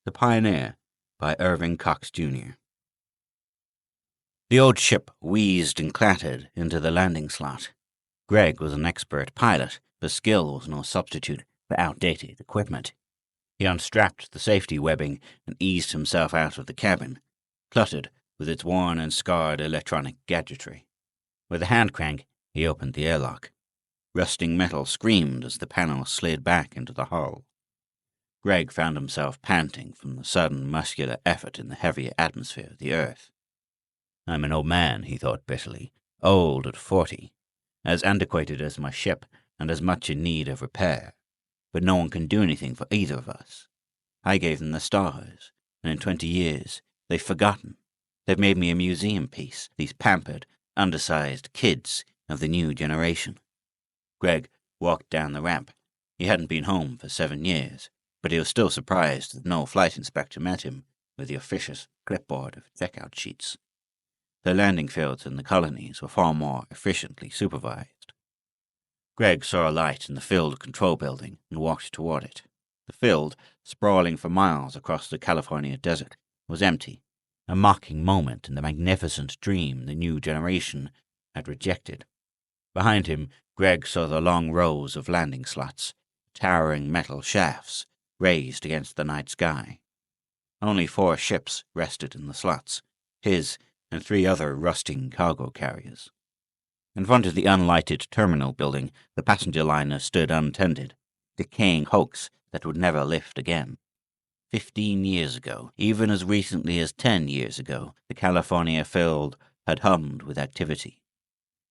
The Pioneer by Irving Cox, Jr. The old ship wheezed and clattered into the landing slot. Greg was an expert pilot, but skill was no substitute for outdated equipment. He unstrapped the safety webbing and eased himself out of the cabin, cluttered with its worn and scarred electronic gadgetry. With a hand crank, he opened the airlock. Rusting metal screamed as the panel slid back into the hull. Greg found himself panting from the sudden muscular effort in the heavier atmosphere of the Earth. I'm an old man, he thought bitterly, old at 40, as antiquated as my ship and as much in need of repair. But no one can do anything for either of us. I gave them the stars, and in 20 years, they've forgotten. They've made me a museum piece, these pampered, undersized kids of the new generation. Greg walked down the ramp. He hadn't been home for 7 years, but he was still surprised that no flight inspector met him with the officious clipboard of checkout sheets. The landing fields in the colonies were far more efficiently supervised. Greg saw a light in the field control building and walked toward it. The field, sprawling for miles across the California desert, was empty, a mocking moment in the magnificent dream the new generation had rejected. Behind him, Greg saw the long rows of landing slots, towering metal shafts, raised against the night sky. Only 4 ships rested in the slots, his and 3 other rusting cargo carriers. In front of the unlighted terminal building, the passenger liner stood untended, decaying hulks that would never lift again. 15 years ago, even as recently as 10 years ago, the California field had hummed with activity.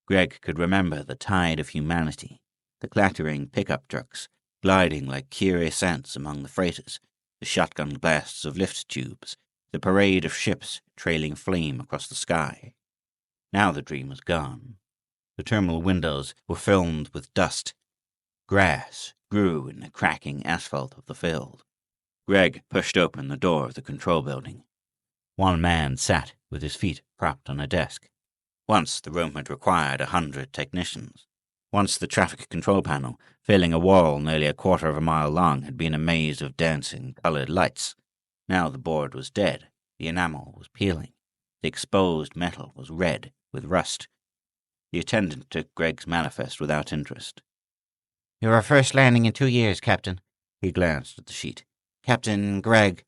Greg could remember the tide of humanity, the clattering pickup trucks, gliding like curious ants among the freighters, the shotgun blasts of lift tubes, the parade of ships trailing flame across the sky. Now the dream was gone. The terminal windows were filmed with dust. Grass grew in the cracking asphalt of the field. Greg pushed open the door of the control building. One man sat with his feet propped on a desk. Once the room had required 100 technicians. Once the traffic control panel, filling a wall nearly a quarter of a mile long, had been a maze of dancing colored lights. Now the board was dead. The enamel was peeling. The exposed metal was red with rust. The attendant took Greg's manifest without interest. "You're our first landing in 2 years, Captain." He glanced at the sheet. "Captain Greg,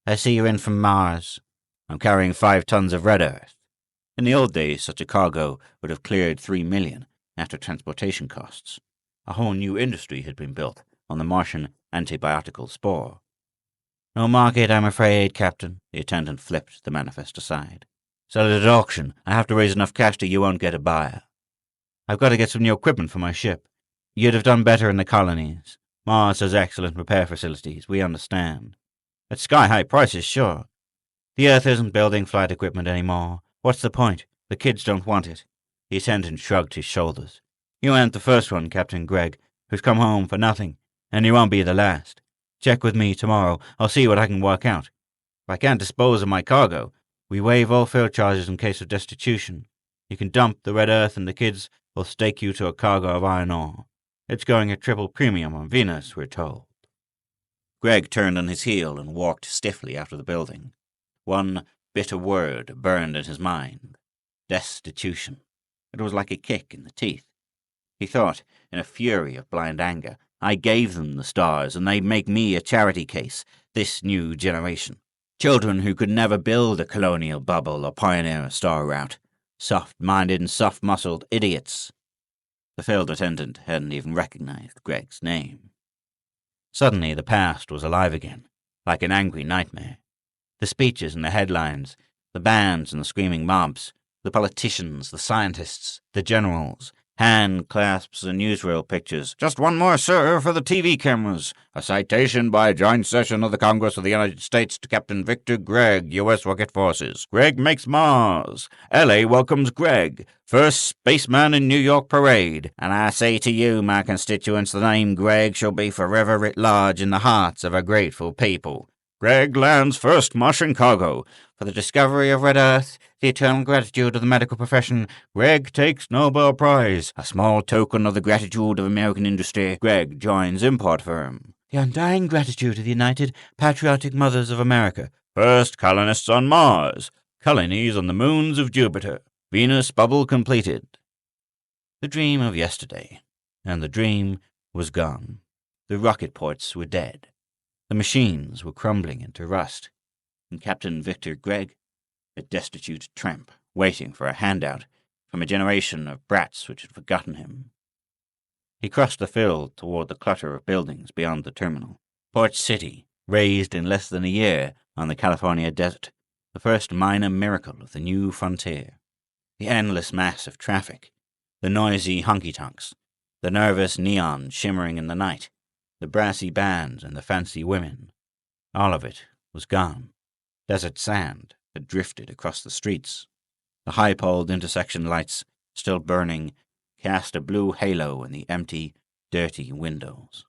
I see you're in from Mars." "I'm carrying 5 tons of red earth." In the old days, such a cargo would have cleared $3 million after transportation costs. A whole new industry had been built on the Martian antibiotical spore. "No market, I'm afraid, Captain." The attendant flipped the manifest aside. "Sell it at auction. I have to raise enough cash that you won't get a buyer. I've got to get some new equipment for my ship. You'd have done better in the colonies. Mars has excellent repair facilities, we understand. At sky-high prices, sure. The Earth isn't building flight equipment anymore. What's the point? The kids don't want it." The attendant shrugged his shoulders. "You ain't the first one, Captain Greg, who's come home for nothing, and you won't be the last. Check with me tomorrow. I'll see what I can work out. If I can't dispose of my cargo, we waive all field charges in case of destitution. You can dump the red earth and the kids will stake you to a cargo of iron ore. It's going at triple premium on Venus, we're told." Greg turned on his heel and walked stiffly out of the building. One bitter word burned in his mind. Destitution. It was like a kick in the teeth. He thought, in a fury of blind anger, I gave them the stars, and they make me a charity case, this new generation. Children who could never build a colonial bubble or pioneer a star route. Soft-minded and soft-muscled idiots. The field attendant hadn't even recognized Greg's name. Suddenly the past was alive again, like an angry nightmare. The speeches and the headlines, the bands and the screaming mobs, the politicians, the scientists, the generals, hand clasps and newsreel pictures. "Just one more, sir, for the TV cameras. A citation by a joint session of the Congress of the United States to Captain Victor Gregg, U.S. Rocket Forces. Gregg makes Mars. L.A. welcomes Gregg. First spaceman in New York parade. And I say to you, my constituents, the name Gregg shall be forever writ large in the hearts of a grateful people. Gregg lands first Martian cargo. For the discovery of red earth, the eternal gratitude of the medical profession, Gregg takes Nobel Prize. A small token of the gratitude of American industry, Gregg joins import firm. The undying gratitude of the United Patriotic Mothers of America. First colonists on Mars. Colonies on the moons of Jupiter. Venus bubble completed. The dream of yesterday. And the dream was gone. The rocket ports were dead. The machines were crumbling into rust. And Captain Victor Gregg, a destitute tramp, waiting for a handout from a generation of brats which had forgotten him. He crossed the field toward the clutter of buildings beyond the terminal. Port City, raised in less than a year on the California desert, the first minor miracle of the new frontier. The endless mass of traffic, the noisy honky-tonks, the nervous neon shimmering in the night, the brassy bands and the fancy women. All of it was gone. Desert sand had drifted across the streets. The high-poled intersection lights, still burning, cast a blue halo in the empty, dirty windows.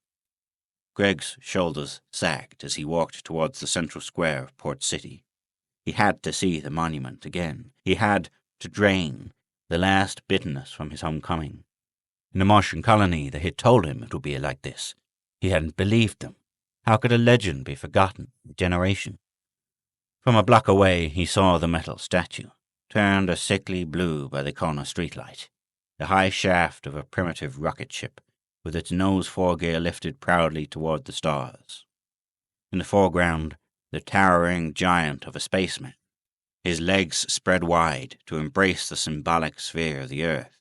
Gregg's shoulders sagged as he walked towards the central square of Port City. He had to see the monument again. He had to drain the last bitterness from his homecoming. In the Martian colony, they had told him it would be like this. He hadn't believed them. How could a legend be forgotten in a generation? From a block away, he saw the metal statue, turned a sickly blue by the corner streetlight. The high shaft of a primitive rocket ship, with its nose foregear lifted proudly toward the stars. In the foreground, the towering giant of a spaceman, his legs spread wide to embrace the symbolic sphere of the Earth.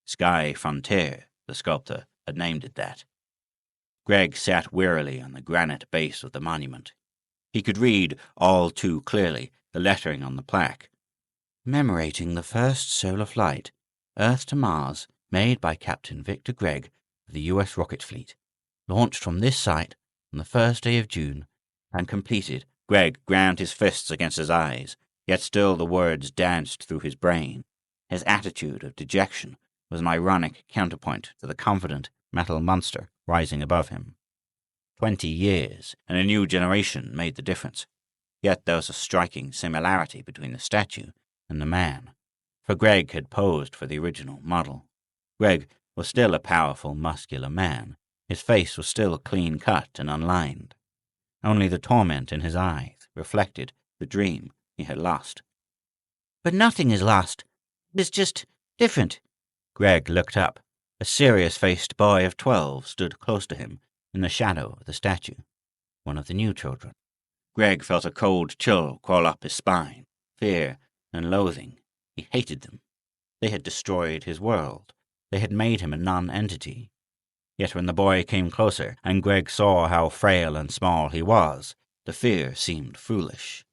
Sky Frontier, the sculptor had named it that. Gregg sat wearily on the granite base of the monument. He could read, all too clearly, the lettering on the plaque. Commemorating the first solar flight, Earth to Mars, made by Captain Victor Gregg of the U.S. rocket fleet, launched from this site on the first day of June, and completed. Gregg ground his fists against his eyes, yet still the words danced through his brain. His attitude of dejection was an ironic counterpoint to the confident metal monster rising above him. 20 years and a new generation made the difference, yet there was a striking similarity between the statue and the man. For Gregg had posed for the original model. Gregg was still a powerful, muscular man. His face was still clean-cut and unlined. Only the torment in his eyes reflected the dream he had lost. But nothing is lost. It's just different. Gregg looked up. A serious-faced boy of 12 stood close to him in the shadow of the statue, one of the new children. Gregg felt a cold chill crawl up his spine, fear and loathing. He hated them. They had destroyed his world. They had made him a non-entity. Yet when the boy came closer, and Gregg saw how frail and small he was, the fear seemed foolish.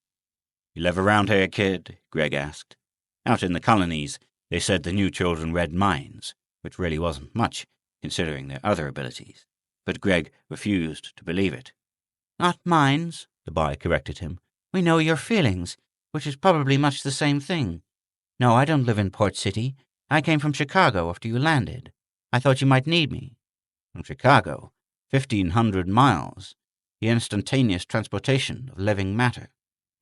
"You live around here, kid?" Gregg asked. Out in the colonies, they said the new children read minds, which really wasn't much, considering their other abilities. But Gregg refused to believe it. "Not minds," the boy corrected him. "We know your feelings, which is probably much the same thing. No, I don't live in Port City. I came from Chicago after you landed. I thought you might need me." From Chicago, 1,500 miles, the instantaneous transportation of living matter.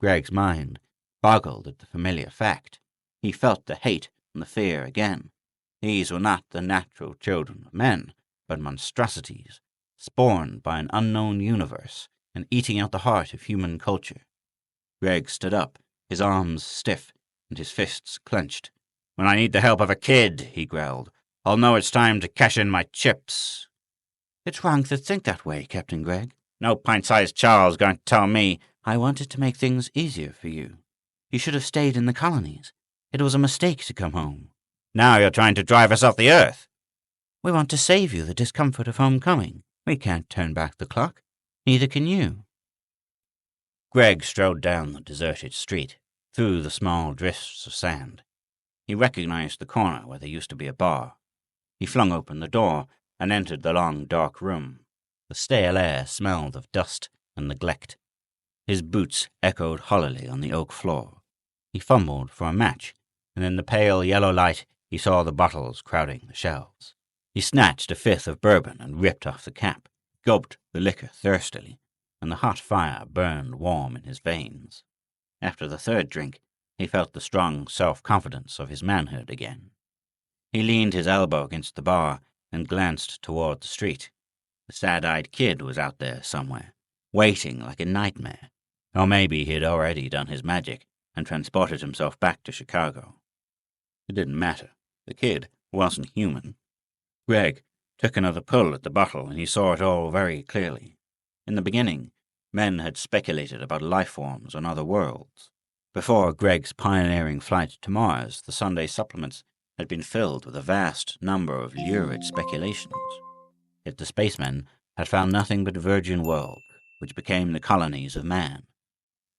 Gregg's mind boggled at the familiar fact. He felt the hate and the fear again. These were not the natural children of men, but monstrosities, spawned by an unknown universe and eating out the heart of human culture. Gregg stood up, his arms stiff and his fists clenched. "When I need the help of a kid," he growled, "I'll know it's time to cash in my chips." "It's wrong to think that way, Captain Gregg. No pint-sized child's going to tell me. I wanted to make things easier for you. You should have stayed in the colonies. It was a mistake to come home. Now you're trying to drive us off the Earth." "We want to save you the discomfort of homecoming. We can't turn back the clock. Neither can you." Gregg strode down the deserted street, through the small drifts of sand. He recognized the corner where there used to be a bar. He flung open the door and entered the long, dark room. The stale air smelled of dust and neglect. His boots echoed hollowly on the oak floor. He fumbled for a match, and in the pale yellow light he saw the bottles crowding the shelves. He snatched a fifth of bourbon and ripped off the cap, gulped the liquor thirstily, and the hot fire burned warm in his veins. After the third drink, he felt the strong self-confidence of his manhood again. He leaned his elbow against the bar and glanced toward the street. The sad-eyed kid was out there somewhere, waiting like a nightmare. Or maybe he had already done his magic and transported himself back to Chicago. It didn't matter. The kid wasn't human. Greg took another pull at the bottle, and he saw it all very clearly. In the beginning, men had speculated about life forms on other worlds. Before Greg's pioneering flight to Mars, the Sunday supplements had been filled with a vast number of lurid speculations. Yet the spacemen had found nothing but virgin worlds, which became the colonies of man.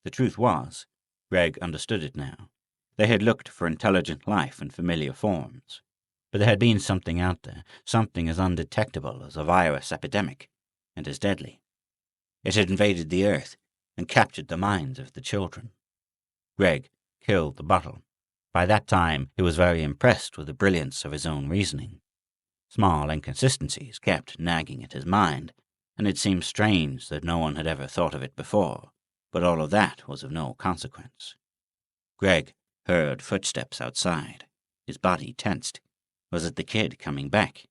The truth was, Greg understood it now. They had looked for intelligent life in familiar forms, but there had been something out there, something as undetectable as a virus epidemic, and as deadly. It had invaded the Earth and captured the minds of the children. Greg killed the bottle. By that time, he was very impressed with the brilliance of his own reasoning. Small inconsistencies kept nagging at his mind, and it seemed strange that no one had ever thought of it before, but all of that was of no consequence. Greg heard footsteps outside. His body tensed. Was it the kid coming back?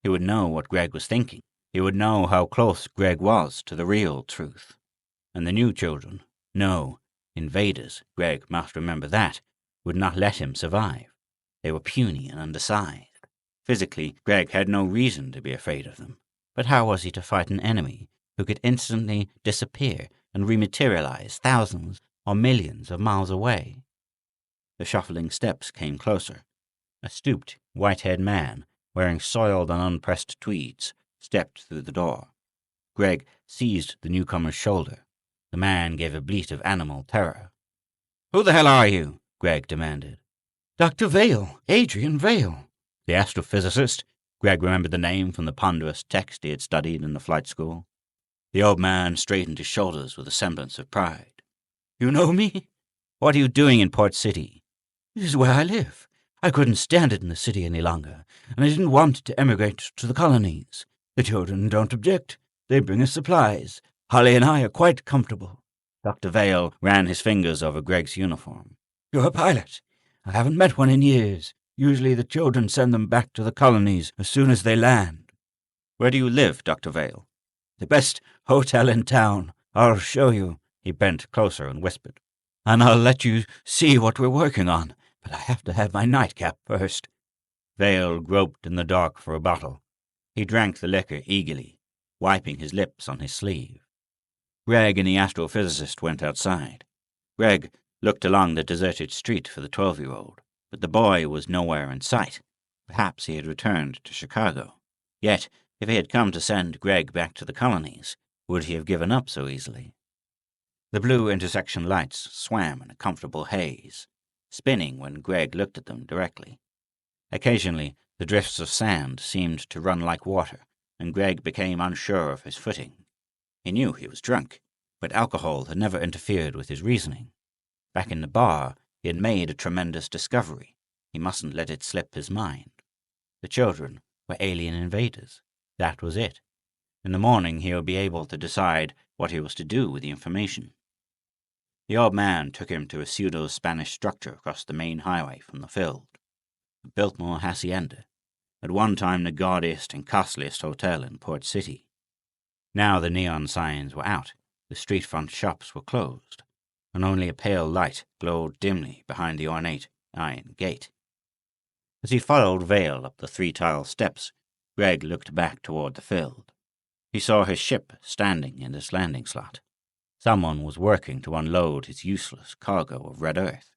He would know what Greg was thinking. He would know how close Greg was to the real truth. And the new children, no, invaders, Greg must remember that, would not let him survive. They were puny and undersized. Physically, Greg had no reason to be afraid of them. But how was he to fight an enemy who could instantly disappear and rematerialize thousands or millions of miles away? The shuffling steps came closer. A stooped, white-haired man, wearing soiled and unpressed tweeds, stepped through the door. Greg seized the newcomer's shoulder. The man gave a bleat of animal terror. "Who the hell are you?" Greg demanded. "Dr. Vale, Adrian Vale." The astrophysicist? Greg remembered the name from the ponderous text he had studied in the flight school. The old man straightened his shoulders with a semblance of pride. "You know me?" "What are you doing in Port City?" "This is where I live. I couldn't stand it in the city any longer, and I didn't want to emigrate to the colonies. The children don't object. They bring us supplies. Holly and I are quite comfortable." Dr. Vale ran his fingers over Greg's uniform. "You're a pilot. I haven't met one in years. Usually the children send them back to the colonies as soon as they land." "Where do you live, Dr. Vale?" "The best hotel in town. I'll show you." He bent closer and whispered. "And I'll let you see what we're working on, but I have to have my nightcap first." Vale groped in the dark for a bottle. He drank the liquor eagerly, wiping his lips on his sleeve. Greg and the astrophysicist went outside. Greg looked along the deserted street for the 12-year-old, but the boy was nowhere in sight. Perhaps he had returned to Chicago. Yet, if he had come to send Greg back to the colonies, would he have given up so easily? The blue intersection lights swam in a comfortable haze, spinning when Greg looked at them directly. Occasionally, the drifts of sand seemed to run like water, and Greg became unsure of his footing. He knew he was drunk, but alcohol had never interfered with his reasoning. Back in the bar, he had made a tremendous discovery. He mustn't let it slip his mind. The children were alien invaders. That was it. In the morning, he would be able to decide what he was to do with the information. The old man took him to a pseudo-Spanish structure across the main highway from the field. A Biltmore hacienda, at one time the gaudiest and costliest hotel in Port City. Now the neon signs were out, the street-front shops were closed, and only a pale light glowed dimly behind the ornate iron gate. As he followed Vale up the 3-tile steps, Greg looked back toward the field. He saw his ship standing in its landing slot. Someone was working to unload his useless cargo of red earth.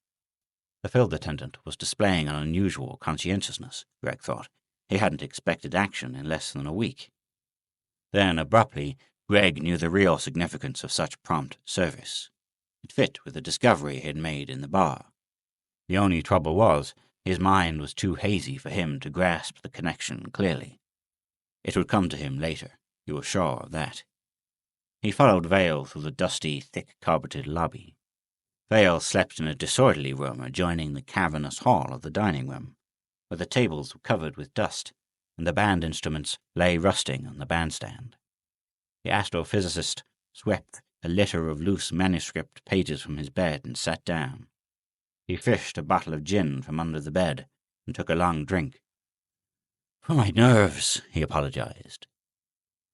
The field attendant was displaying an unusual conscientiousness, Greg thought. He hadn't expected action in less than a week. Then, abruptly, Greg knew the real significance of such prompt service. It fit with the discovery he had made in the bar. The only trouble was, his mind was too hazy for him to grasp the connection clearly. It would come to him later, he was sure of that. He followed Vale through the dusty, thick-carpeted lobby. Vale slept in a disorderly room adjoining the cavernous hall of the dining room, where the tables were covered with dust, and the band instruments lay rusting on the bandstand. The astrophysicist swept a litter of loose manuscript pages from his bed and sat down. He fished a bottle of gin from under the bed and took a long drink. "For my nerves," he apologized.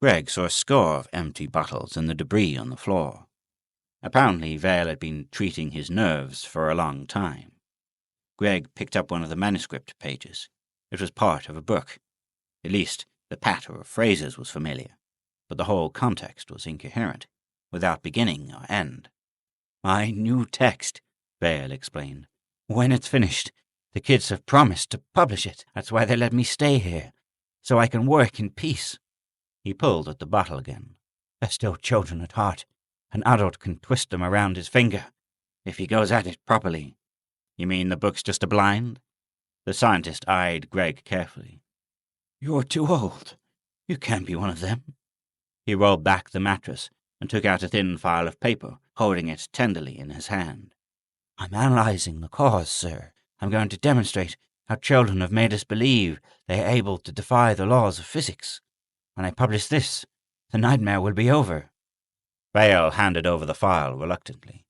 Greg saw a score of empty bottles and the debris on the floor. Apparently, Vale had been treating his nerves for a long time. Greg picked up one of the manuscript pages. It was part of a book. At least, the patter of phrases was familiar, but the whole context was incoherent, without beginning or end. "My new text," Vale explained. "When it's finished, the kids have promised to publish it. That's why they let me stay here, so I can work in peace." He pulled at the bottle again. "They're still children at heart. An adult can twist them around his finger, if he goes at it properly." "You mean the book's just a blind?" The scientist eyed Greg carefully. "You're too old. You can't be one of them." He rolled back the mattress and took out a thin file of paper, holding it tenderly in his hand. "I'm analyzing the cause, sir. I'm going to demonstrate how children have made us believe they are able to defy the laws of physics. When I publish this, the nightmare will be over." Vale handed over the file reluctantly.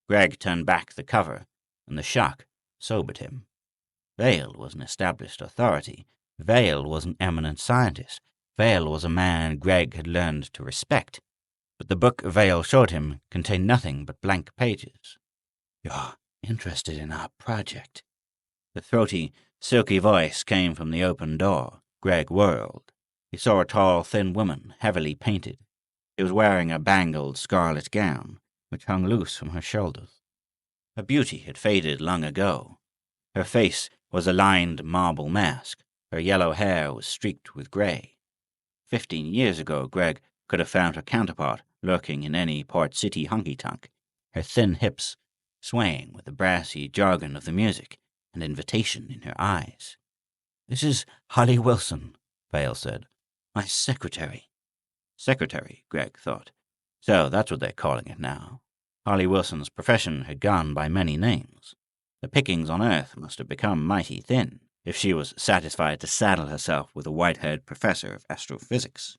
Greg turned back the cover, and the shock sobered him. Vale was an established authority. Vale was an eminent scientist. Vale was a man Greg had learned to respect. But the book Vale showed him contained nothing but blank pages. "You're interested in our project?" The throaty, silky voice came from the open door. Greg whirled. He saw a tall, thin woman, heavily painted. She was wearing a bangled scarlet gown, which hung loose from her shoulders. Her beauty had faded long ago. Her face was a lined marble mask. Her yellow hair was streaked with gray. 15 years ago, Greg could have found her counterpart lurking in any port city honky-tonk, her thin hips swaying with the brassy jargon of the music and invitation in her eyes. "This is Holly Wilson," Vale said. "My secretary." Secretary, Greg thought. So that's what they're calling it now. Holly Wilson's profession had gone by many names. The pickings on Earth must have become mighty thin if she was satisfied to saddle herself with a white-haired professor of astrophysics.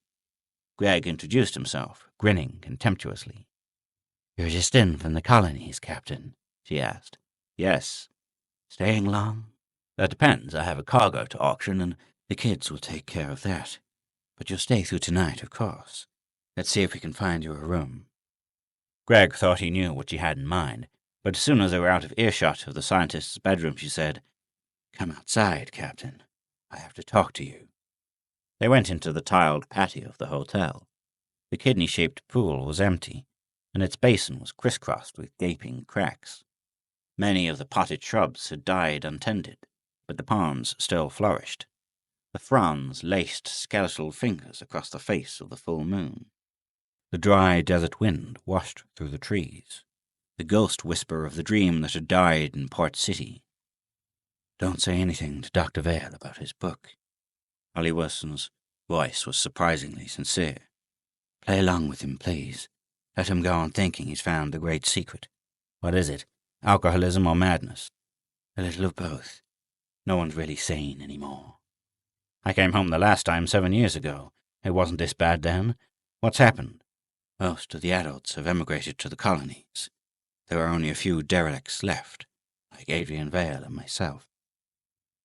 Greg introduced himself, grinning contemptuously. "You're just in from the colonies, Captain?" she asked. "Yes." "Staying long?" "That depends. I have a cargo to auction, and the kids will take care of that. But you'll stay through tonight, of course. Let's see if we can find you a room." Greg thought he knew what she had in mind, but as soon as they were out of earshot of the scientist's bedroom, she said, "Come outside, Captain. I have to talk to you." They went into the tiled patio of the hotel. The kidney-shaped pool was empty, and its basin was crisscrossed with gaping cracks. Many of the potted shrubs had died untended, but the palms still flourished. The fronds laced skeletal fingers across the face of the full moon. The dry desert wind washed through the trees, the ghost whisper of the dream that had died in Port City. "Don't say anything to Dr. Vale about his book." Holly Wilson's voice was surprisingly sincere. "Play along with him, please. Let him go on thinking he's found the great secret." "What is it? Alcoholism or madness?" "A little of both. No one's really sane anymore." "I came home the last time 7 years ago. It wasn't this bad then. What's happened?" "Most of the adults have emigrated to the colonies. There are only a few derelicts left, like Adrian Vale and myself."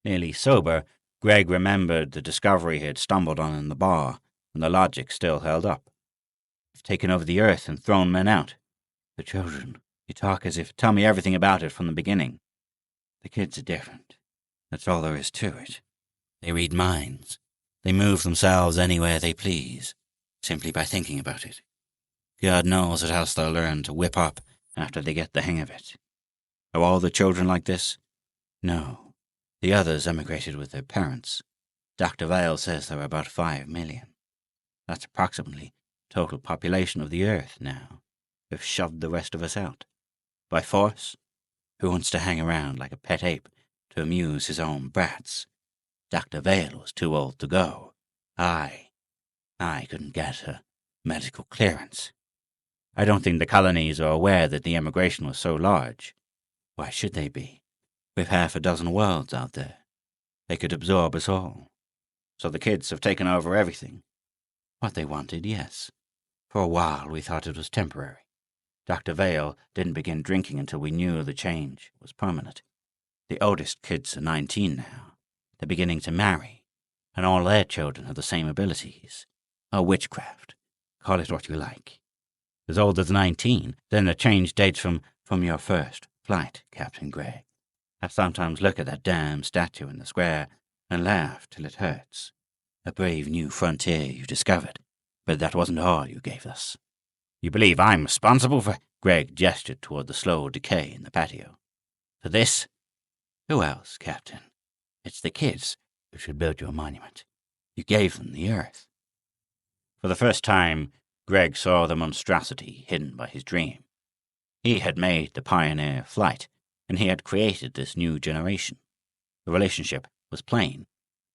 Nearly sober, Greg remembered the discovery he had stumbled on in the bar, and the logic still held up. "You've taken over the Earth and thrown men out." "The children. You talk as if tell me everything about it from the beginning." The kids are different. That's all there is to it. They read minds. They move themselves anywhere they please, simply by thinking about it. God knows what else they'll learn to whip up after they get the hang of it." "Are all the children like this?" "No. The others emigrated with their parents. Dr. Vale says there are about 5 million. That's approximately the total population of the Earth now. They've shoved the rest of us out. By force? Who wants to hang around like a pet ape to amuse his own brats? Dr. Vale was too old to go. I couldn't get a medical clearance." "I don't think the colonies are aware that the emigration was so large." "Why should they be? We've 6 worlds out there. They could absorb us all." "So the kids have taken over everything?" "What they wanted, yes. For a while we thought it was temporary. Dr. Vale didn't begin drinking until we knew the change was permanent. The oldest kids are 19 now. They're beginning to marry, and all their children have the same abilities. or witchcraft. Call it what you like. As old as 19, then the change dates from your first flight, Captain Gregg. I sometimes look at that damn statue in the square and laugh till it hurts. A brave new frontier you discovered, but that wasn't all you gave us. You believe I'm responsible for— Gregg gestured toward the slow decay in the patio. For this? Who else, Captain? It's the kids who should build you a monument. You gave them the earth. For the first time, Gregg saw the monstrosity hidden by his dream. He had made the pioneer flight, and he had created this new generation. The relationship was plain,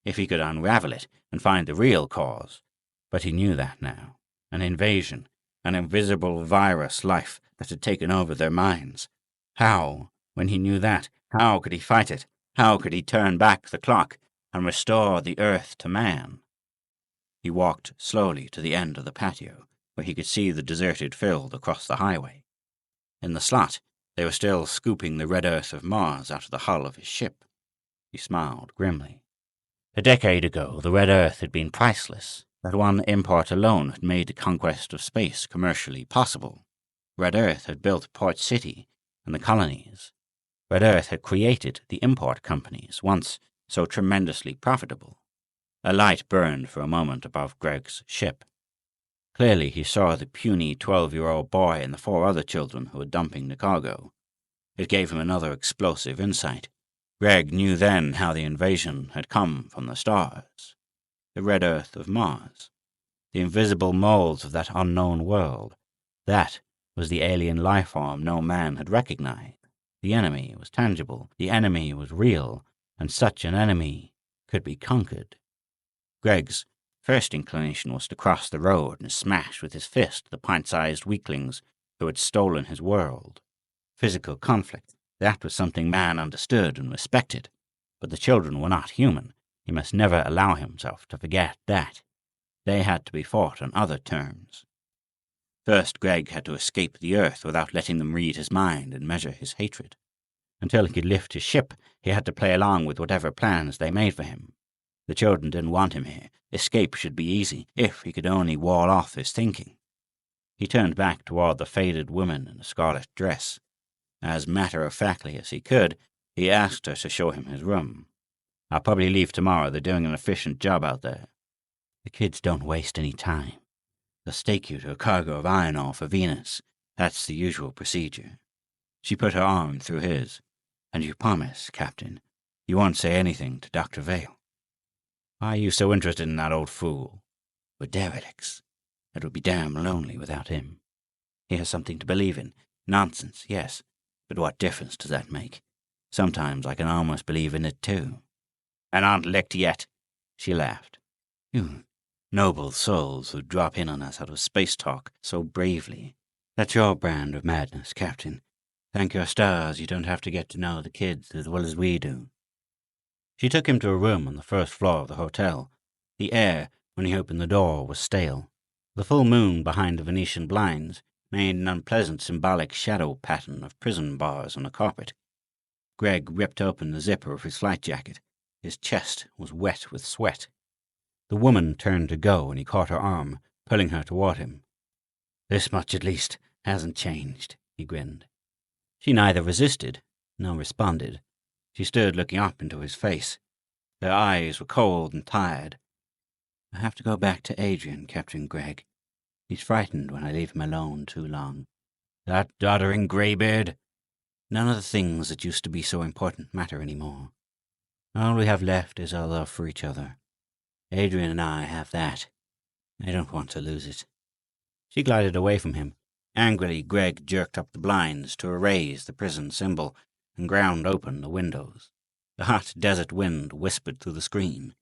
if he could unravel it and find the real cause. But he knew that now. An invasion, an invisible virus life that had taken over their minds. How, when he knew that, how could he fight it? How could he turn back the clock and restore the earth to man? He walked slowly to the end of the patio, where he could see the deserted field across the highway. In the slot, they were still scooping the red earth of Mars out of the hull of his ship. He smiled grimly. A decade ago, the red earth had been priceless. That one import alone had made the conquest of space commercially possible. Red Earth had built Port City and the colonies. Red Earth had created the import companies, once so tremendously profitable. A light burned for a moment above Gregg's ship. Clearly he saw the puny 12-year-old boy and the 4 other children who were dumping the cargo. It gave him another explosive insight. Gregg knew then how the invasion had come from the stars. The red earth of Mars. The invisible molds of that unknown world. That was the alien life form no man had recognized. The enemy was tangible. The enemy was real. And such an enemy could be conquered. Gregg's first inclination was to cross the road and smash with his fist the pint-sized weaklings who had stolen his world. Physical conflict, that was something man understood and respected. But the children were not human. He must never allow himself to forget that. They had to be fought on other terms. First, Gregg had to escape the earth without letting them read his mind and measure his hatred. Until he could lift his ship, he had to play along with whatever plans they made for him. The children didn't want him here. Escape should be easy, if he could only wall off his thinking. He turned back toward the faded woman in a scarlet dress. As matter-of-factly as he could, he asked her to show him his room. I'll probably leave tomorrow. They're doing an efficient job out there. The kids don't waste any time. They'll stake you to a cargo of iron ore for Venus. That's the usual procedure. She put her arm through his. And you promise, Captain, you won't say anything to Dr. Vale. Why are you so interested in that old fool? We're derelicts. It would be damn lonely without him. He has something to believe in. Nonsense, yes. But what difference does that make? Sometimes I can almost believe in it, too. And aren't licked yet? She laughed. You noble souls who drop in on us out of space talk so bravely. That's your brand of madness, Captain. Thank your stars you don't have to get to know the kids as well as we do. She took him to a room on the first floor of the hotel. The air, when he opened the door, was stale. The full moon behind the Venetian blinds made an unpleasant symbolic shadow pattern of prison bars on the carpet. Gregg ripped open the zipper of his flight jacket. His chest was wet with sweat. The woman turned to go, and he caught her arm, pulling her toward him. This much, at least, hasn't changed, he grinned. She neither resisted nor responded. She stood looking up into his face. Her eyes were cold and tired. I have to go back to Adrian, Captain Gregg. He's frightened when I leave him alone too long. That doddering greybeard? None of the things that used to be so important matter anymore. All we have left is our love for each other. Adrian and I have that. I don't want to lose it. She glided away from him. Angrily, Gregg jerked up the blinds to erase the prison symbol and ground open the windows. The hot desert wind whispered through the screen.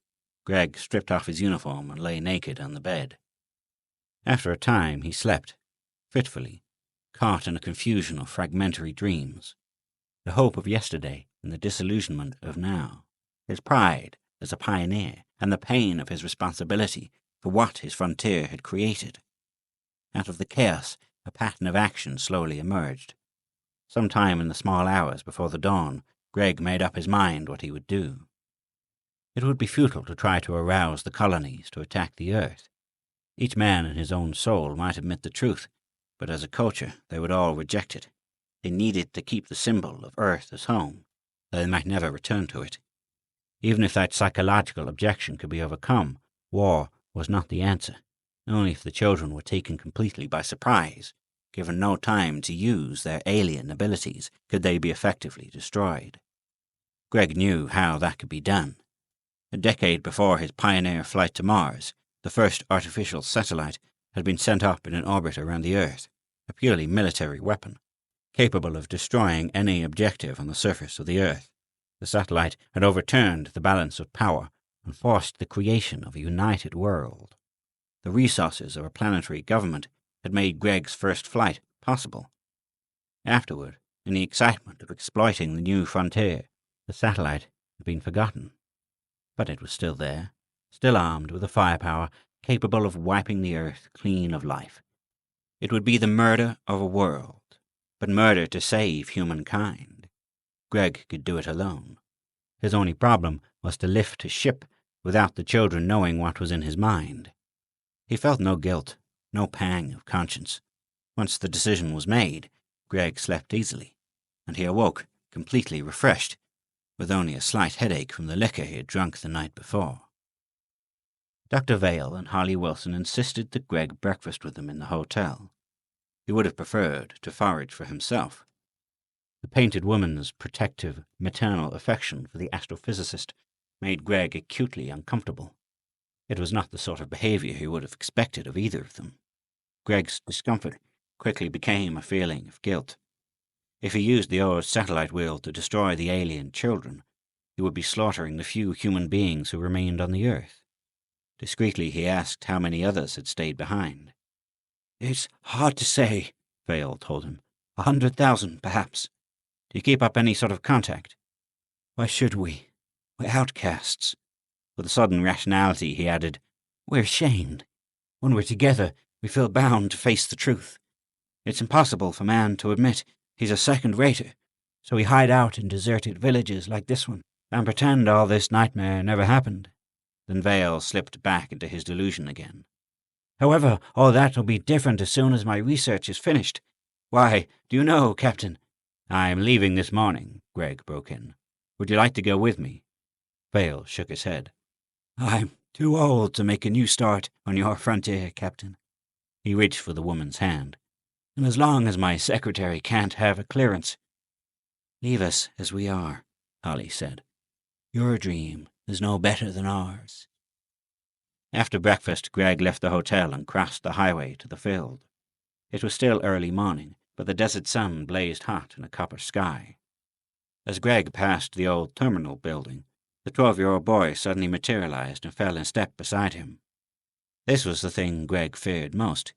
Gregg stripped off his uniform and lay naked on the bed. After a time, he slept, fitfully, caught in a confusion of fragmentary dreams. The hope of yesterday and the disillusionment of now. His pride as a pioneer and the pain of his responsibility for what his frontier had created. Out of the chaos, a pattern of action slowly emerged. Sometime in the small hours before the dawn, Gregg made up his mind what he would do. It would be futile to try to arouse the colonies to attack the Earth. Each man in his own soul might admit the truth, but as a culture they would all reject it. They needed to keep the symbol of Earth as home, though they might never return to it. Even if that psychological objection could be overcome, war was not the answer. Only if the children were taken completely by surprise, given no time to use their alien abilities, could they be effectively destroyed. Greg knew how that could be done. A decade before his pioneer flight to Mars, the first artificial satellite had been sent up in an orbit around the Earth, a purely military weapon, capable of destroying any objective on the surface of the Earth. The satellite had overturned the balance of power and forced the creation of a united world. The resources of a planetary government had made Greg's first flight possible. Afterward, in the excitement of exploiting the new frontier, the satellite had been forgotten. But it was still there, still armed with a firepower capable of wiping the Earth clean of life. It would be the murder of a world, but murder to save humankind. Greg could do it alone. His only problem was to lift his ship without the children knowing what was in his mind. He felt no guilt, no pang of conscience. Once the decision was made, Greg slept easily, and he awoke completely refreshed, with only a slight headache from the liquor he had drunk the night before. Dr. Vale and Holly Wilson insisted that Greg breakfast with them in the hotel. He would have preferred to forage for himself. The painted woman's protective, maternal affection for the astrophysicist made Greg acutely uncomfortable. It was not the sort of behavior he would have expected of either of them. Greg's discomfort quickly became a feeling of guilt. If he used the old satellite wheel to destroy the alien children, he would be slaughtering the few human beings who remained on the Earth. Discreetly he asked how many others had stayed behind. "It's hard to say," Vale told him. 100,000, perhaps. Do you keep up any sort of contact? "Why should we? We're outcasts." With a sudden rationality, he added, "We're ashamed. When we're together, we feel bound to face the truth. It's impossible for man to admit he's a second-rater, so we hide out in deserted villages like this one and pretend all this nightmare never happened." Then Vale slipped back into his delusion again. "However, all that will be different as soon as my research is finished. Why, do you know, Captain?" "I'm leaving this morning," Greg broke in. "Would you like to go with me?" Vale shook his head. "I'm too old to make a new start on your frontier, Captain." He reached for the woman's hand. "And as long as my secretary can't have a clearance—" "Leave us as we are," Holly said. "Your dream is no better than ours." After breakfast, Greg left the hotel and crossed the highway to the field. It was still early morning, but the desert sun blazed hot in a copper sky. As Greg passed the old terminal building, the 12-year-old boy suddenly materialized and fell in step beside him. This was the thing Greg feared most.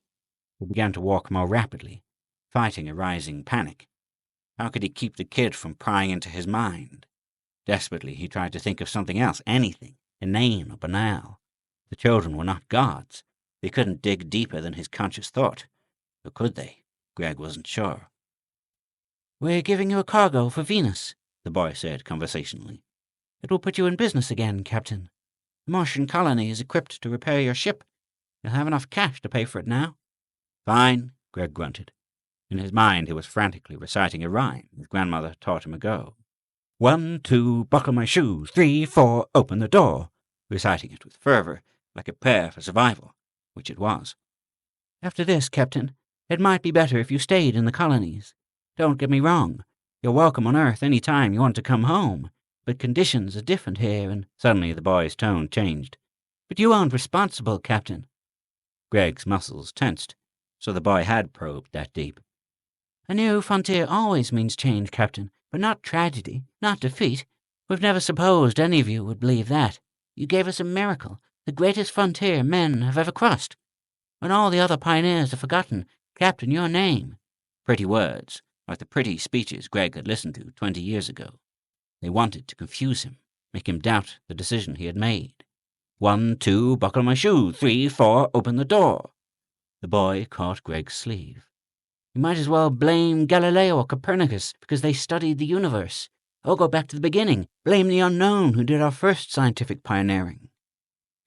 He began to walk more rapidly, fighting a rising panic. How could he keep the kid from prying into his mind? Desperately, he tried to think of something else, anything, inane or banal. The children were not gods. They couldn't dig deeper than his conscious thought. Or could they? Greg wasn't sure. "We're giving you a cargo for Venus," the boy said conversationally. "It will put you in business again, Captain. The Martian colony is equipped to repair your ship. You'll have enough cash to pay for it now." "Fine," Greg grunted. In his mind, he was frantically reciting a rhyme his grandmother taught him ago. 1, 2, buckle my shoes. 3, 4, open the door. Reciting it with fervor, like a prayer for survival, which it was. "After this, Captain, it might be better if you stayed in the colonies. Don't get me wrong. You're welcome on Earth any time you want to come home. But conditions are different here, and—" Suddenly the boy's tone changed. "But you aren't responsible, Captain." Greg's muscles tensed, so the boy had probed that deep. "A new frontier always means change, Captain, but not tragedy, not defeat. We've never supposed any of you would believe that. You gave us a miracle, the greatest frontier men have ever crossed. When all the other pioneers have forgotten, Captain, your name." Pretty words, like the pretty speeches Greg had listened to 20 years ago. They wanted to confuse him, make him doubt the decision he had made. 1, 2, buckle my shoe. 3, 4, open the door. The boy caught Greg's sleeve. "You might as well blame Galileo or Copernicus because they studied the universe. Or go back to the beginning. Blame the unknown who did our first scientific pioneering."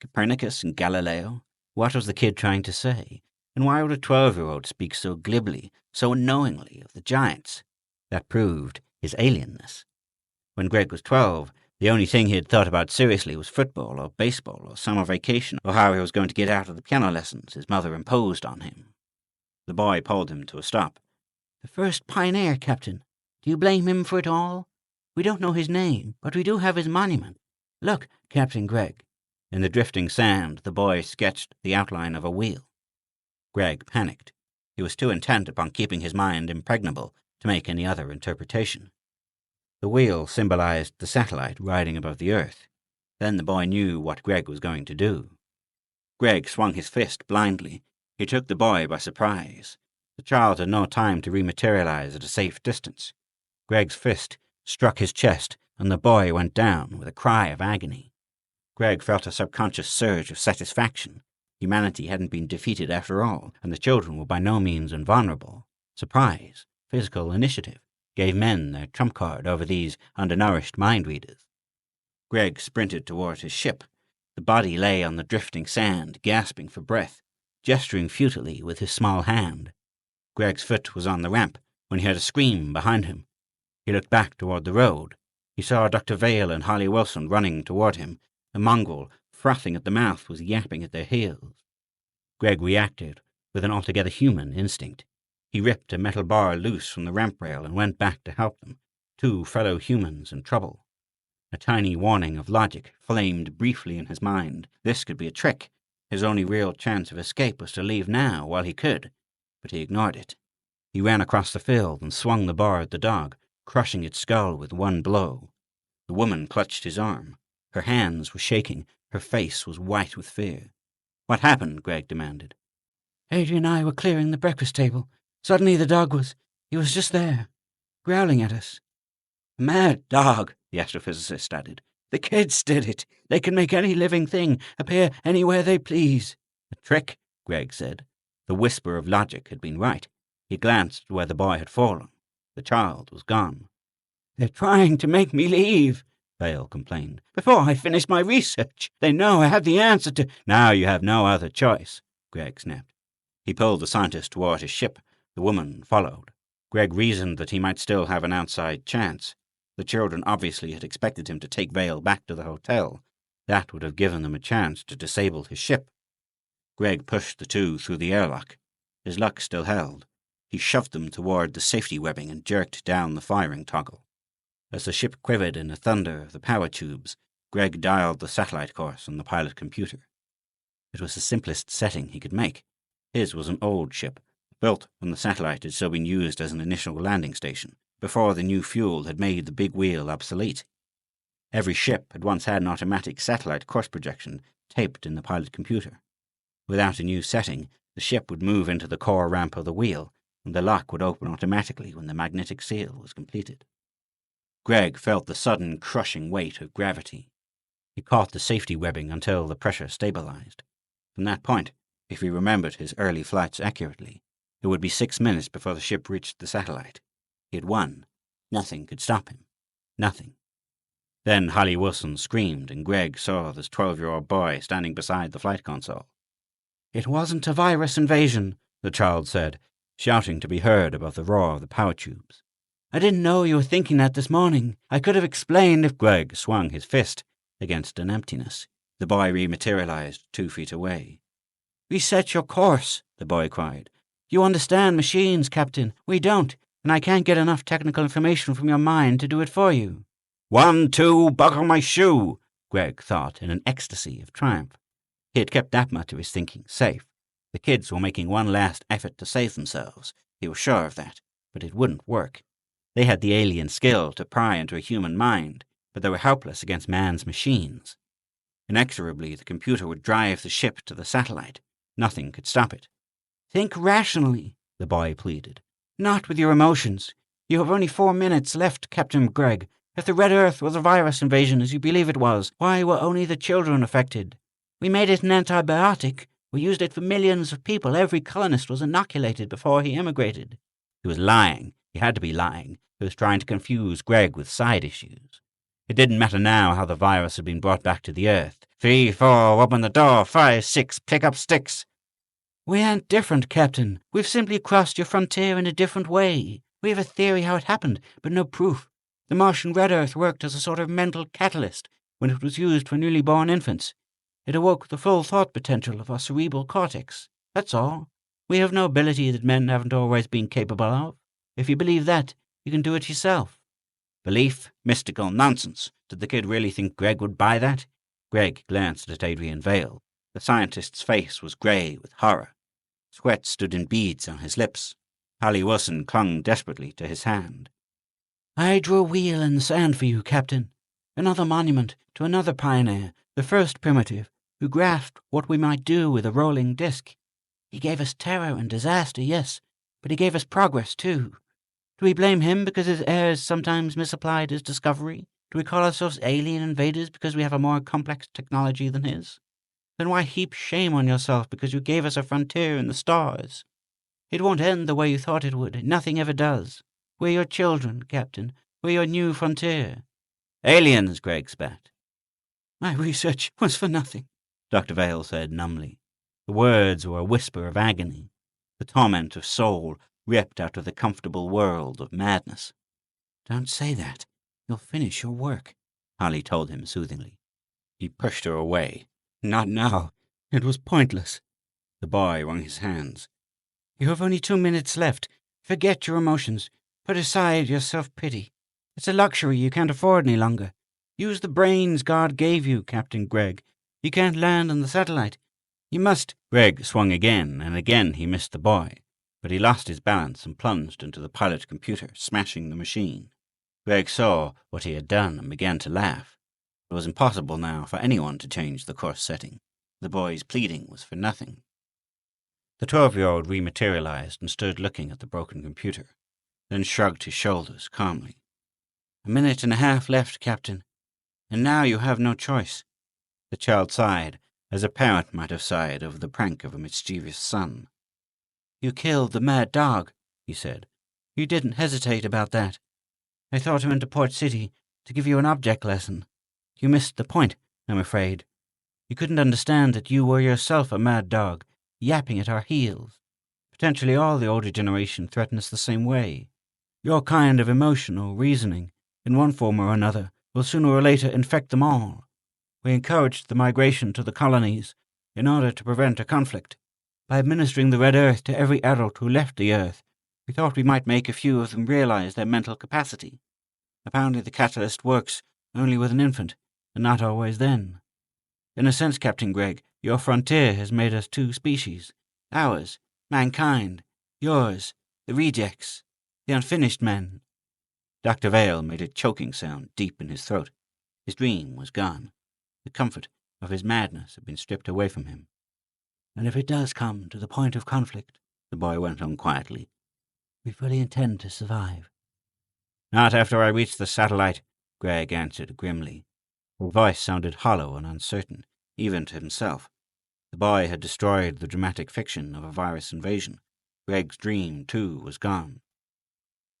Copernicus and Galileo? What was the kid trying to say? And why would a 12-year-old speak so glibly, so unknowingly of the giants? That proved his alienness. When Greg was 12, the only thing he had thought about seriously was football or baseball or summer vacation or how he was going to get out of the piano lessons his mother imposed on him. The boy pulled him to a stop. The first pioneer, Captain. Do you blame him for it all? We don't know his name, but we do have his monument. Look, Captain Greg. In the drifting sand, the boy sketched the outline of a wheel. Greg panicked. He was too intent upon keeping his mind impregnable to make any other interpretation. The wheel symbolized the satellite riding above the Earth. Then the boy knew what Greg was going to do. Greg swung his fist blindly. He took the boy by surprise. The child had no time to rematerialize at a safe distance. Greg's fist struck his chest, and the boy went down with a cry of agony. Greg felt a subconscious surge of satisfaction. Humanity hadn't been defeated after all, and the children were by no means invulnerable. Surprise, physical initiative, gave men their trump card over these undernourished mind-readers. Greg sprinted toward his ship. The body lay on the drifting sand, gasping for breath, gesturing futilely with his small hand. Greg's foot was on the ramp when he heard a scream behind him. He looked back toward the road. He saw Dr. Vale and Holly Wilson running toward him. A mongrel, frothing at the mouth, was yapping at their heels. Greg reacted with an altogether human instinct. He ripped a metal bar loose from the ramp rail and went back to help them, two fellow humans in trouble. A tiny warning of logic flamed briefly in his mind. This could be a trick. His only real chance of escape was to leave now while he could, but he ignored it. He ran across the field and swung the bar at the dog, crushing its skull with one blow. The woman clutched his arm. Her hands were shaking. Her face was white with fear. "What happened?" Greg demanded. Adrian and I were clearing the breakfast table. Suddenly the dog he was just there, growling at us. "A mad dog," the astrophysicist added. "The kids did it. They can make any living thing appear anywhere they please." "A trick," Greg said. The whisper of logic had been right. He glanced where the boy had fallen. The child was gone. "They're trying to make me leave," Vale complained. "Before I finish my research. They know I have the answer to—" "Now you have no other choice," Greg snapped. He pulled the scientist toward his ship. The woman followed. Greg reasoned that he might still have an outside chance. The children obviously had expected him to take Vale back to the hotel. That would have given them a chance to disable his ship. Greg pushed the two through the airlock. His luck still held. He shoved them toward the safety webbing and jerked down the firing toggle. As the ship quivered in the thunder of the power tubes, Greg dialed the satellite course on the pilot computer. It was the simplest setting he could make. His was an old ship, built when the satellite had still been used as an initial landing station, before the new fuel had made the big wheel obsolete. Every ship had once had an automatic satellite course projection taped in the pilot computer. Without a new setting, the ship would move into the core ramp of the wheel, and the lock would open automatically when the magnetic seal was completed. Greg felt the sudden crushing weight of gravity. He caught the safety webbing until the pressure stabilized. From that point, if he remembered his early flights accurately, it would be 6 minutes before the ship reached the satellite. He had won. Nothing could stop him. Nothing. Then Holly Wilson screamed, and Greg saw this 12-year-old boy standing beside the flight console. "It wasn't a virus invasion," the child said, shouting to be heard above the roar of the power tubes. "I didn't know you were thinking that this morning. I could have explained if—" Greg swung his fist against an emptiness. The boy rematerialized 2 feet away. "Reset your course," the boy cried. "You understand machines, Captain. We don't, and I can't get enough technical information from your mind to do it for you." 1, 2, buckle my shoe, Greg thought in an ecstasy of triumph. He had kept that much of his thinking safe. The kids were making one last effort to save themselves. He was sure of that, but it wouldn't work. They had the alien skill to pry into a human mind, but they were helpless against man's machines. Inexorably, the computer would drive the ship to the satellite. Nothing could stop it. "Think rationally," the boy pleaded. "Not with your emotions. You have only 4 minutes left, Captain Gregg. If the Red Earth was a virus invasion, as you believe it was, why were only the children affected? We made it an antibiotic. We used it for millions of people. Every colonist was inoculated before he emigrated." He was lying. He had to be lying. He was trying to confuse Greg with side issues. It didn't matter now how the virus had been brought back to the Earth. 3, 4, open the door. 5, 6, pick up sticks. We aren't different, Captain. We've simply crossed your frontier in a different way. We have a theory how it happened, but no proof. The Martian red earth worked as a sort of mental catalyst when it was used for newly born infants. It awoke the full thought potential of our cerebral cortex. That's all. We have no ability that men haven't always been capable of. If you believe that, you can do it yourself. Belief? Mystical nonsense. Did the kid really think Greg would buy that? Greg glanced at Adrian Vale. The scientist's face was grey with horror. Sweat stood in beads on his lips. Holly Wilson clung desperately to his hand. I drew a wheel in the sand for you, Captain. Another monument to another pioneer, the first primitive, who grasped what we might do with a rolling disc. He gave us terror and disaster, yes, but he gave us progress, too. Do we blame him because his heirs sometimes misapplied his discovery? Do we call ourselves alien invaders because we have a more complex technology than his? Then why heap shame on yourself because you gave us a frontier in the stars? It won't end the way you thought it would. Nothing ever does. We're your children, Captain. We're your new frontier. Aliens, Greg spat. My research was for nothing, Dr. Vale said numbly. The words were a whisper of agony, the torment of soul ripped out of the comfortable world of madness. Don't say that. You'll finish your work, Holly told him soothingly. He pushed her away. Not now. It was pointless. The boy wrung his hands. You have only 2 minutes left. Forget your emotions. Put aside your self-pity. It's a luxury you can't afford any longer. Use the brains God gave you, Captain Gregg. You can't land on the satellite. You must. Gregg swung again, and again he missed the boy, but he lost his balance and plunged into the pilot computer, smashing the machine. Gregg saw what he had done and began to laugh. It was impossible now for anyone to change the course setting. The boy's pleading was for nothing. The 12-year-old rematerialized and stood looking at the broken computer, then shrugged his shoulders calmly. 1.5 minutes left, Captain. And now you have no choice. The child sighed, as a parent might have sighed over the prank of a mischievous son. You killed the mad dog, he said. You didn't hesitate about that. I thought him into Port City to give you an object lesson. You missed the point, I'm afraid. You couldn't understand that you were yourself a mad dog, yapping at our heels. Potentially all the older generation threaten us the same way. Your kind of emotional reasoning, in one form or another, will sooner or later infect them all. We encouraged the migration to the colonies in order to prevent a conflict. By administering the red earth to every adult who left the earth, we thought we might make a few of them realize their mental capacity. Apparently the catalyst works only with an infant, and not always then. In a sense, Captain Gregg, your frontier has made us 2 species. Ours, mankind. Yours, the rejects, the unfinished men. Dr. Vale made a choking sound deep in his throat. His dream was gone. The comfort of his madness had been stripped away from him. And if it does come to the point of conflict, the boy went on quietly, we fully intend to survive. Not after I reach the satellite, Gregg answered grimly. Her voice sounded hollow and uncertain, even to himself. The boy had destroyed the dramatic fiction of a virus invasion. Gregg's dream, too, was gone.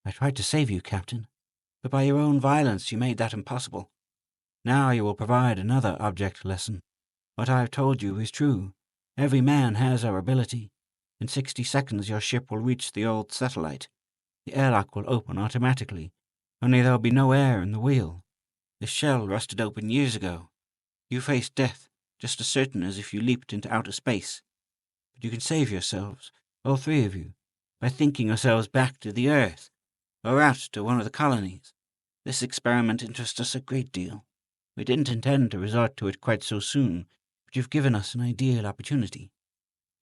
I tried to save you, Captain, but by your own violence you made that impossible. Now you will provide another object lesson. What I have told you is true. Every man has our ability. In 60 seconds your ship will reach the old satellite. The airlock will open automatically, only there will be no air in the wheel. The shell rusted open years ago. You face death, just as certain as if you leaped into outer space. But you can save yourselves, all 3 of you, by thinking yourselves back to the Earth, or out to one of the colonies. This experiment interests us a great deal. We didn't intend to resort to it quite so soon, but you've given us an ideal opportunity.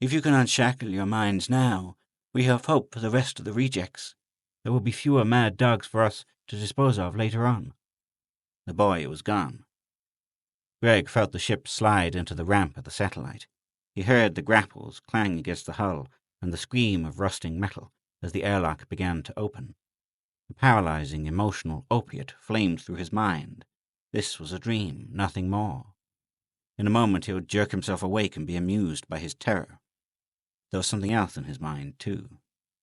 If you can unshackle your minds now, we have hope for the rest of the rejects. There will be fewer mad dogs for us to dispose of later on. The boy was gone. Gregg felt the ship slide into the ramp of the satellite. He heard the grapples clang against the hull and the scream of rusting metal as the airlock began to open. A paralyzing emotional opiate flamed through his mind. This was a dream, nothing more. In a moment he would jerk himself awake and be amused by his terror. There was something else in his mind, too.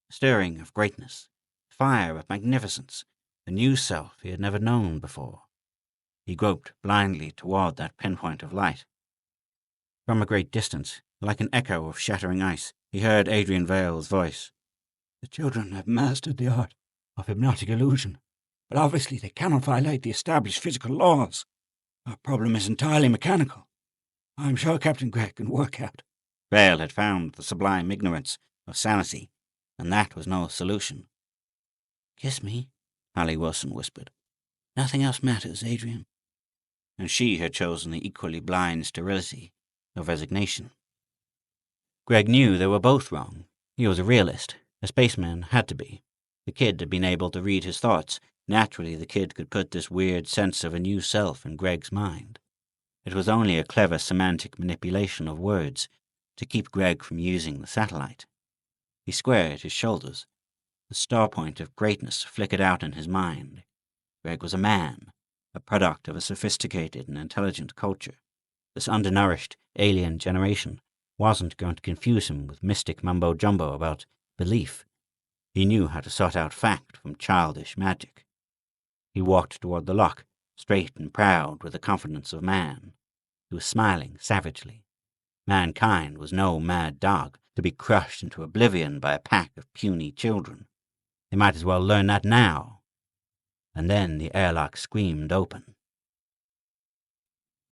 A stirring of greatness, fire of magnificence, a new self he had never known before. He groped blindly toward that pinpoint of light. From a great distance, like an echo of shattering ice, he heard Adrian Vale's voice. The children have mastered the art of hypnotic illusion, but obviously they cannot violate the established physical laws. Our problem is entirely mechanical. I'm sure Captain Gregg can work out. Vale had found the sublime ignorance of sanity, and that was no solution. Kiss me, Hallie Wilson whispered. Nothing else matters, Adrian. And she had chosen the equally blind sterility of resignation. Gregg knew they were both wrong. He was a realist. A spaceman had to be. The kid had been able to read his thoughts. Naturally, the kid could put this weird sense of a new self in Gregg's mind. It was only a clever semantic manipulation of words to keep Gregg from using the satellite. He squared his shoulders. The star point of greatness flickered out in his mind. Gregg was a man, a product of a sophisticated and intelligent culture. This undernourished alien generation wasn't going to confuse him with mystic mumbo-jumbo about belief. He knew how to sort out fact from childish magic. He walked toward the lock, straight and proud with the confidence of man. He was smiling savagely. Mankind was no mad dog to be crushed into oblivion by a pack of puny children. They might as well learn that now. And then the airlock screamed open.